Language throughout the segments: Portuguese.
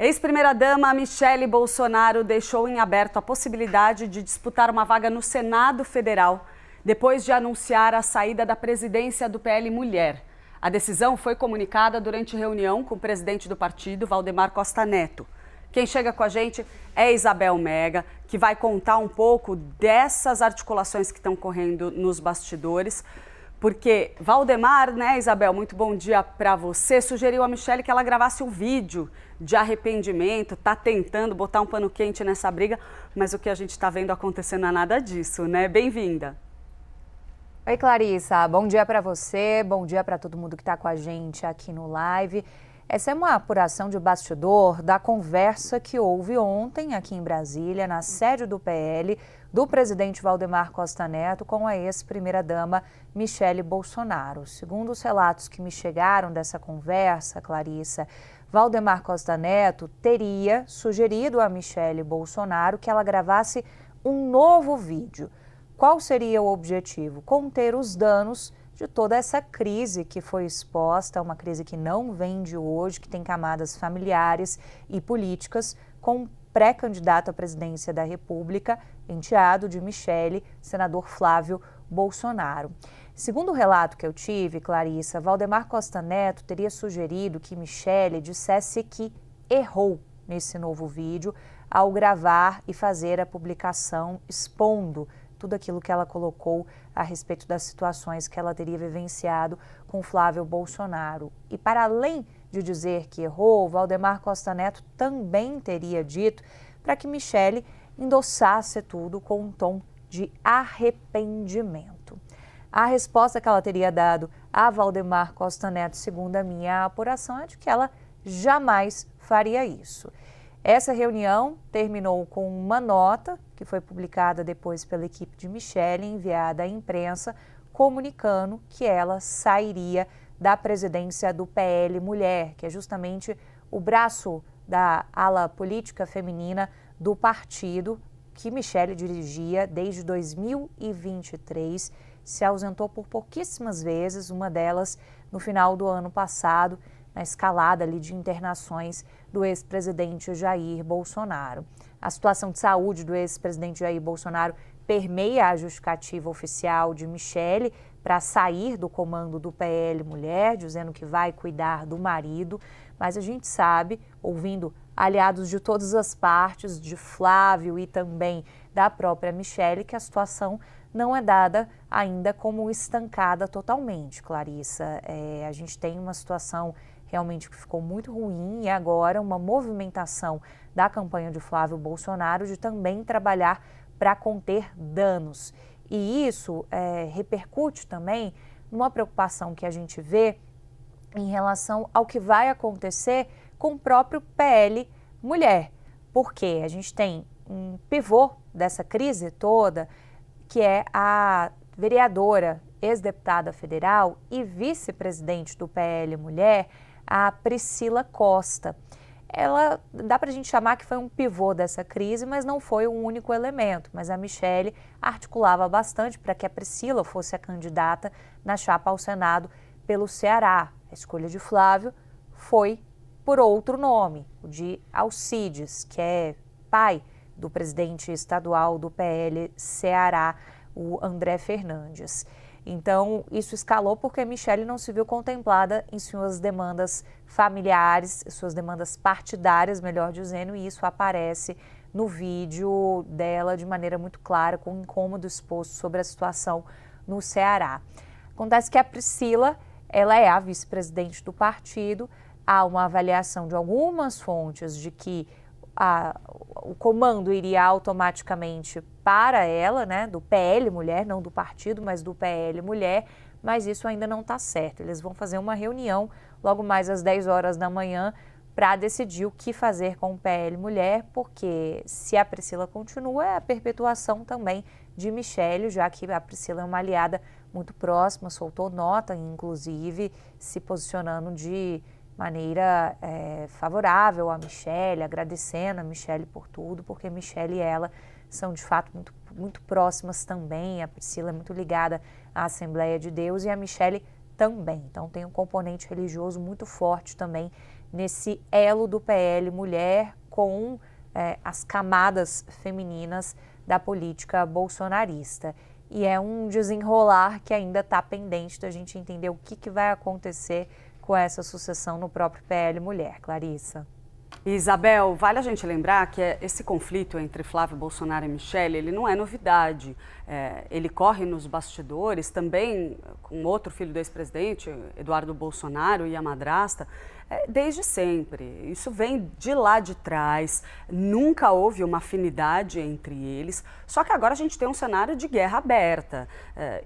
Ex-primeira-dama Michele Bolsonaro deixou em aberto a possibilidade de disputar uma vaga no Senado Federal, depois de anunciar a saída da presidência do PL Mulher. A decisão foi comunicada durante reunião com o presidente do partido, Valdemar Costa Neto. Quem chega com a gente é Isabel Mega, que vai contar um pouco dessas articulações que estão correndo nos bastidores. Porque Valdemar, né, Isabel, muito bom dia para você, sugeriu a Michele que ela gravasse um vídeo de arrependimento, tá tentando botar um pano quente nessa briga, mas o que a gente está vendo acontecer não é nada disso, né? Bem-vinda. Oi, Clarissa, bom dia para você, bom dia para todo mundo que está com a gente aqui no live. Essa é uma apuração de bastidor da conversa que houve ontem aqui em Brasília, na sede do PL, do presidente Valdemar Costa Neto com a ex-primeira-dama Michele Bolsonaro. Segundo os relatos que me chegaram dessa conversa, Clarissa, Valdemar Costa Neto teria sugerido a Michele Bolsonaro que ela gravasse um novo vídeo. Qual seria o objetivo? Conter os danos de toda essa crise que foi exposta, uma crise que não vem de hoje, que tem camadas familiares e políticas, com pré-candidato à presidência da República, enteado de Michele, senador Flávio Bolsonaro. Segundo o relato que eu tive, Clarissa, Valdemar Costa Neto teria sugerido que Michele dissesse que errou nesse novo vídeo ao gravar e fazer a publicação expondo tudo aquilo que ela colocou a respeito das situações que ela teria vivenciado com Flávio Bolsonaro. E para além de dizer que errou, Valdemar Costa Neto também teria dito para que Michele endossasse tudo com um tom de arrependimento. A resposta que ela teria dado a Valdemar Costa Neto, segundo a minha apuração, é de que ela jamais faria isso. Essa reunião terminou com uma nota que foi publicada depois pela equipe de Michele, enviada à imprensa, comunicando que ela sairia da presidência do PL Mulher, que é justamente o braço da ala política feminina do partido que Michele dirigia desde 2023, se ausentou por pouquíssimas vezes, uma delas no final do ano passado, na escalada ali de internações do ex-presidente Jair Bolsonaro. A situação de saúde do ex-presidente Jair Bolsonaro permeia a justificativa oficial de Michele para sair do comando do PL Mulher, dizendo que vai cuidar do marido, mas a gente sabe, ouvindo aliados de todas as partes, de Flávio e também da própria Michele, que a situação não é dada ainda como estancada totalmente, Clarissa. A gente tem uma situação realmente que ficou muito ruim e agora uma movimentação da campanha de Flávio Bolsonaro de também trabalhar para conter danos. E isso repercute também numa preocupação que a gente vê em relação ao que vai acontecer com o próprio PL Mulher. Porque a gente tem um pivô dessa crise toda, que é a vereadora, ex-deputada federal e vice-presidente do PL Mulher, a Priscila Costa. Ela, dá para a gente chamar que foi um pivô dessa crise, mas não foi o único elemento. Mas a Michele articulava bastante para que a Priscila fosse a candidata na chapa ao Senado pelo Ceará. A escolha de Flávio foi por outro nome, o de Alcides, que é pai do presidente estadual do PL Ceará, o André Fernandes. Então, isso escalou porque a Michele não se viu contemplada em suas demandas familiares, suas demandas partidárias, melhor dizendo, e isso aparece no vídeo dela de maneira muito clara, com um incômodo exposto sobre a situação no Ceará. Acontece que a Priscila, ela é a vice-presidente do partido, há uma avaliação de algumas fontes de que o comando iria automaticamente para ela, né, do PL Mulher, não do partido, mas do PL Mulher, mas isso ainda não está certo. Eles vão fazer uma reunião logo mais às 10 horas da manhã para decidir o que fazer com o PL Mulher, porque se a Priscila continua, é a perpetuação também de Michele, já que a Priscila é uma aliada muito próxima, soltou nota, inclusive, se posicionando de maneira favorável a Michele, agradecendo a Michele por tudo, porque Michele e ela são de fato muito próximas também. A Priscila é muito ligada à Assembleia de Deus e a Michele também. Então tem um componente religioso muito forte também nesse elo do PL Mulher com as camadas femininas da política bolsonarista. E é um desenrolar que ainda está pendente da gente entender o que vai acontecer com essa sucessão no próprio PL Mulher. Clarissa. Isabel, vale a gente lembrar que esse conflito entre Flávio Bolsonaro e Michele, ele não é novidade. Ele corre nos bastidores também com outro filho do ex-presidente, Eduardo Bolsonaro, e a madrasta, desde sempre. Isso vem de lá de trás, nunca houve uma afinidade entre eles, só que agora a gente tem um cenário de guerra aberta,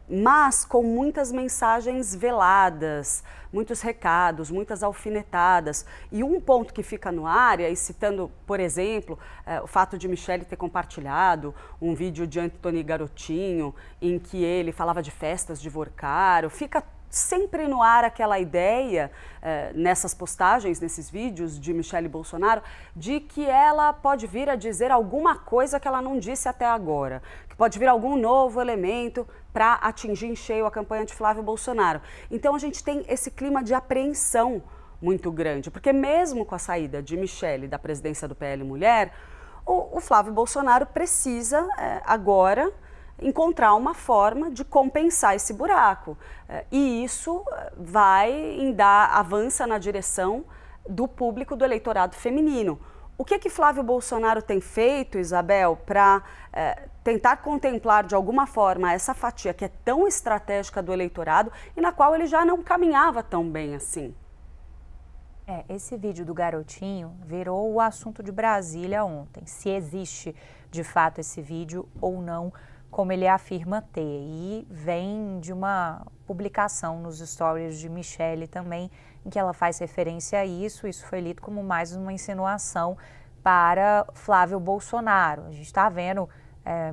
mas com muitas mensagens veladas, muitos recados, muitas alfinetadas. E um ponto que fica no ar, e citando, por exemplo, o fato de Michele ter compartilhado um vídeo de Antony Garotinho, em que ele falava de festas de Vorcaro, fica sempre no ar aquela ideia, nessas postagens, nesses vídeos de Michele Bolsonaro, de que ela pode vir a dizer alguma coisa que ela não disse até agora, que pode vir algum novo elemento para atingir em cheio a campanha de Flávio Bolsonaro. Então a gente tem esse clima de apreensão muito grande, porque mesmo com a saída de Michele da presidência do PL Mulher, o Flávio Bolsonaro precisa agora encontrar uma forma de compensar esse buraco. E isso avança na direção do público do eleitorado feminino. O que Flávio Bolsonaro tem feito, Isabel, para tentar contemplar de alguma forma essa fatia que é tão estratégica do eleitorado e na qual ele já não caminhava tão bem assim? Esse vídeo do garotinho virou o assunto de Brasília ontem, se existe de fato esse vídeo ou não, como ele afirma ter, e vem de uma publicação nos stories de Michele também, em que ela faz referência a isso. Isso foi lido como mais uma insinuação para Flávio Bolsonaro. A gente está vendo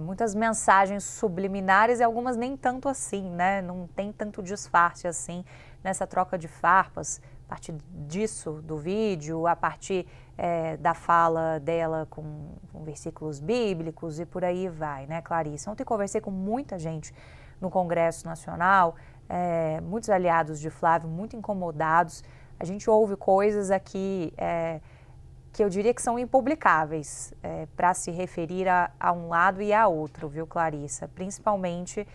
muitas mensagens subliminares e algumas nem tanto assim, né? Não tem tanto disfarce assim nessa troca de farpas, a partir disso, do vídeo, a partir da fala dela com versículos bíblicos e por aí vai, né, Clarissa? Ontem conversei com muita gente no Congresso Nacional, muitos aliados de Flávio, muito incomodados. A gente ouve coisas aqui que eu diria que são impublicáveis para se referir a um lado e a outro, viu, Clarissa? Principalmente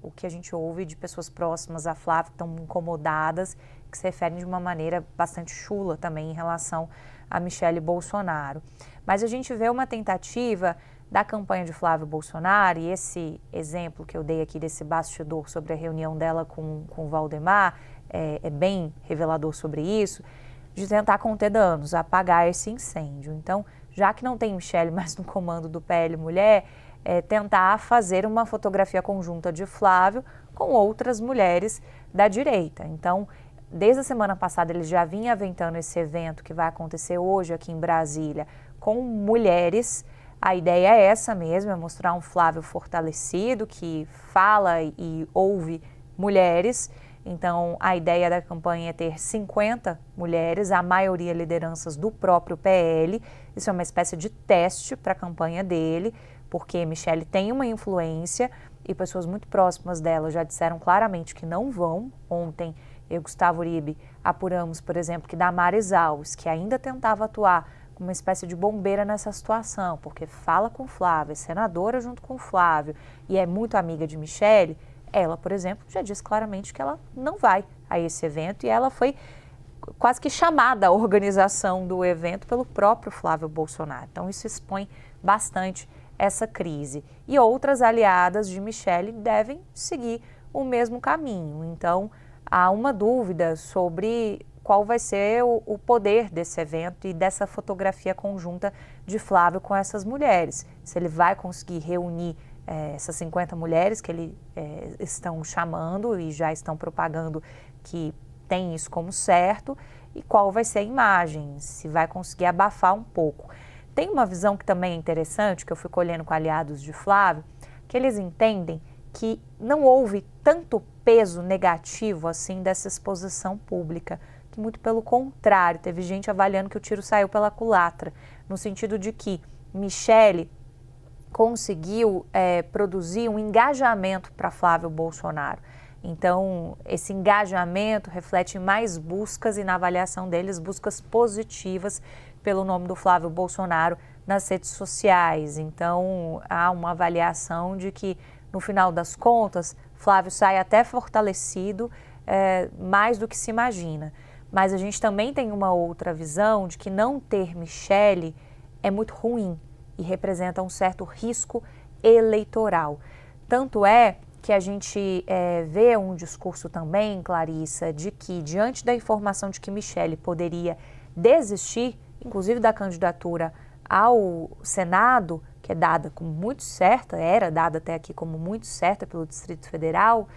o que a gente ouve de pessoas próximas a Flávio que estão incomodadas, que se referem de uma maneira bastante chula também em relação a Michele Bolsonaro. Mas a gente vê uma tentativa da campanha de Flávio Bolsonaro, e esse exemplo que eu dei aqui desse bastidor sobre a reunião dela com o Valdemar é bem revelador sobre isso, de tentar conter danos, apagar esse incêndio. Então, já que não tem Michele mais no comando do PL Mulher, tentar fazer uma fotografia conjunta de Flávio com outras mulheres da direita. Então, desde a semana passada, ele já vinha aventando esse evento que vai acontecer hoje aqui em Brasília com mulheres. A ideia é essa mesmo, é mostrar um Flávio fortalecido, que fala e ouve mulheres. Então, a ideia da campanha é ter 50 mulheres, a maioria lideranças do próprio PL. Isso é uma espécie de teste para a campanha dele, porque Michele tem uma influência e pessoas muito próximas dela já disseram claramente que não vão. Ontem, eu e Gustavo Uribe apuramos, por exemplo, que Damares Alves, que ainda tentava atuar como uma espécie de bombeira nessa situação, porque fala com o Flávio, é senadora junto com o Flávio e é muito amiga de Michele, ela, por exemplo, já disse claramente que ela não vai a esse evento e ela foi quase que chamada à organização do evento pelo próprio Flávio Bolsonaro. Então isso expõe bastante essa crise. E outras aliadas de Michele devem seguir o mesmo caminho. Então, há uma dúvida sobre qual vai ser o poder desse evento e dessa fotografia conjunta de Flávio com essas mulheres. Se ele vai conseguir reunir essas 50 mulheres que ele estão chamando e já estão propagando que tem isso como certo, e qual vai ser a imagem, se vai conseguir abafar um pouco. Tem uma visão que também é interessante, que eu fui colhendo com aliados de Flávio, que eles entendem que não houve tanto peso negativo assim dessa exposição pública, que muito pelo contrário, teve gente avaliando que o tiro saiu pela culatra, no sentido de que Michele conseguiu produzir um engajamento para Flávio Bolsonaro. Então, esse engajamento reflete mais buscas e, na avaliação deles, buscas positivas pelo nome do Flávio Bolsonaro nas redes sociais. Então, há uma avaliação de que, no final das contas, Flávio sai até fortalecido, mais do que se imagina. Mas a gente também tem uma outra visão de que não ter Michele é muito ruim e representa um certo risco eleitoral. Tanto é que a gente vê um discurso também, Clarissa, de que, diante da informação de que Michele poderia desistir, inclusive da candidatura ao Senado, que é dada como muito certa, era dada até aqui como muito certa pelo Distrito Federal,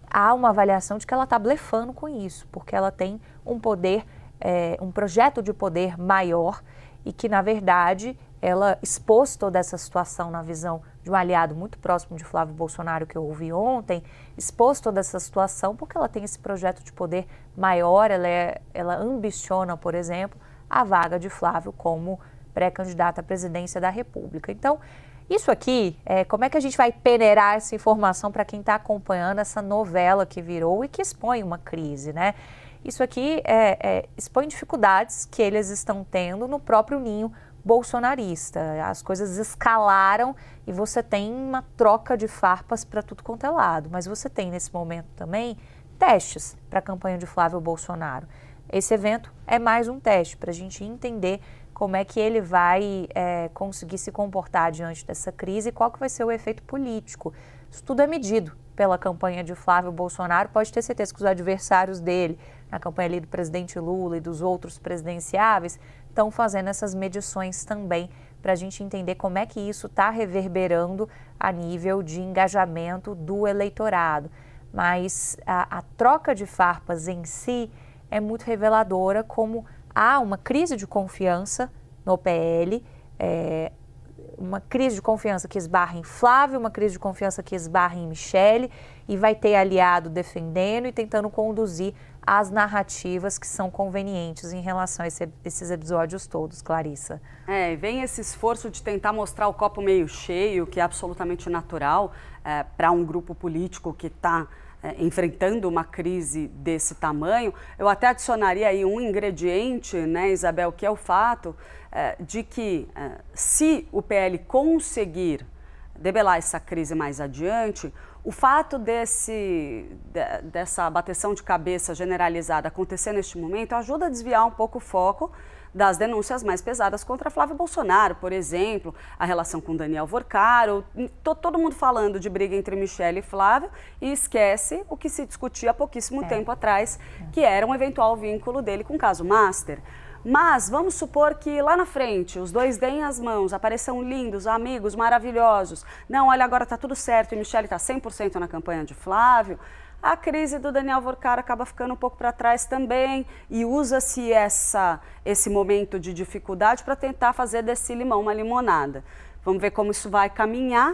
há uma avaliação de que ela está blefando com isso, porque ela tem um poder, um projeto de poder maior e que, na verdade, ela expôs toda essa situação na visão de um aliado muito próximo de Flávio Bolsonaro, que eu ouvi ontem, expôs toda essa situação porque ela tem esse projeto de poder maior, ela ambiciona, por exemplo, a vaga de Flávio como pré-candidata à presidência da República. Então, isso aqui, como é que a gente vai peneirar essa informação para quem está acompanhando essa novela que virou e que expõe uma crise, né? Isso aqui expõe dificuldades que eles estão tendo no próprio ninho bolsonarista. As coisas escalaram e você tem uma troca de farpas para tudo quanto é lado. Mas você tem, nesse momento também, testes para a campanha de Flávio Bolsonaro. Esse evento é mais um teste para a gente entender como é que ele vai conseguir se comportar diante dessa crise e qual que vai ser o efeito político. Isso tudo é medido pela campanha de Flávio Bolsonaro. Pode ter certeza que os adversários dele, na campanha ali do presidente Lula e dos outros presidenciáveis, estão fazendo essas medições também para a gente entender como é que isso está reverberando a nível de engajamento do eleitorado. Mas a troca de farpas em si é muito reveladora, como há uma crise de confiança no PL, uma crise de confiança que esbarra em Flávio, uma crise de confiança que esbarra em Michele, e vai ter aliado defendendo e tentando conduzir as narrativas que são convenientes em relação a esses episódios todos, Clarissa. E vem esse esforço de tentar mostrar o copo meio cheio, que é absolutamente natural para um grupo político que está enfrentando uma crise desse tamanho. Eu até adicionaria aí um ingrediente, né, Isabel, que é o fato de que se o PL conseguir debelar essa crise mais adiante, o fato dessa bateção de cabeça generalizada acontecer neste momento ajuda a desviar um pouco o foco das denúncias mais pesadas contra Flávio Bolsonaro, por exemplo, a relação com Daniel Worcaro, todo mundo falando de briga entre Michele e Flávio e esquece o que se discutia há pouquíssimo tempo atrás, que era um eventual vínculo dele com o caso Master. Mas vamos supor que lá na frente os dois deem as mãos, apareçam lindos, amigos, maravilhosos. Não, olha, agora está tudo certo e Michele está 100% na campanha de Flávio. A crise do Daniel Worcaro acaba ficando um pouco para trás também e usa-se esse momento de dificuldade para tentar fazer desse limão uma limonada. Vamos ver como isso vai caminhar.